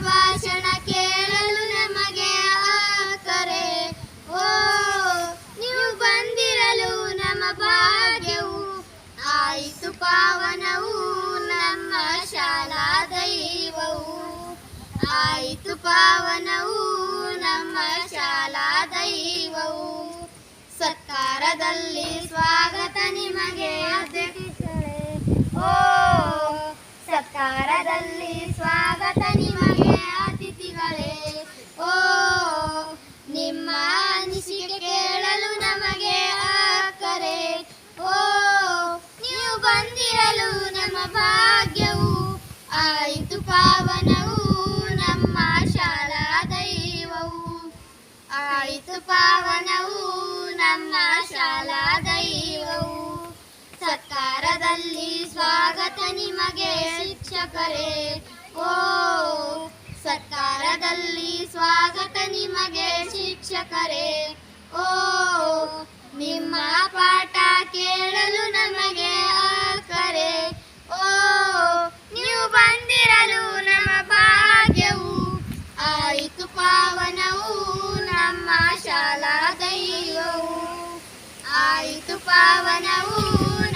ಭಾಷಣ ಕೇಳಲು ನಮಗೆ ಕರೆ. ಓ ನೀವು ಬಂದಿರಲು ನಮ್ಮ ಭಾಗ್ಯವು ಆಯಿತು ಪಾವನವು, ನಮ್ಮ ಶಾಲಾ ದೈವವು ಆಯಿತು ಪಾವನವು, ನಮ್ಮ ಶಾಲಾ ದೈವವು. ಸತ್ಕಾರದಲ್ಲಿ ಸ್ವಾಗತ ನಿಮಗೆ ಅತಿಥಿಗಳೇ. ಓ ಸತ್ಕಾರದಲ್ಲಿ ಸ್ವಾಗತ ನಿಮಗೆ ಅತಿಥಿಗಳೇ. ಓ ನಿಮ್ಮ ಅನಿಸಿಕೆ ಕೇಳಲು ನಮಗೆ ಕರೆ. ಓ ನೀವು ಬಂದಿರಲು ನಮ್ಮ ಭಾಗ್ಯವು ಆಯಿತು ಪಾವನವು, ನಮ್ಮ ಶಾಲಾ ದೈವವು ಆಯಿತು ಪಾವನವು, ನಮ್ಮ ಶಾಲಾ ದೈವವು. ಸತ್ಕಾರದಲ್ಲಿ ಸ್ವಾಗತ ನಿಮಗೆ ಶಿಕ್ಷಕರೇ. ಓ ಸತ್ಕಾರದಲ್ಲಿ ಸ್ವಾಗತ ನಿಮಗೆ ಶಿಕ್ಷಕರೇ. ಓ ನಿಮ್ಮ ಪಾಠ ಕೇಳಲು ನಮಗೆ ಕರೆ. ಓ ನೀವು ಬಂದಿರಲು ನಮ್ಮ ಭಾಗ್ಯವು ಆಯಿತು ಪಾವನವು, ನಮ್ಮ ಶಾಲಾ ದೈವವು ಆಯಿತು ಪಾವನವು,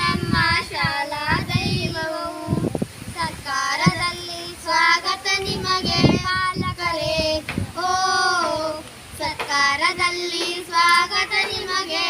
ನಮ್ಮ ಶಾಲಾ ದೈವವು. ಸತ್ಕಾರದಲ್ಲಿ ಸ್ವಾಗತ ನಿಮಗೆ ಪಾಲಕರೇ. ಓ ಸತ್ಕಾರದಲ್ಲಿ ಸ್ವಾಗತ ನಿಮಗೆ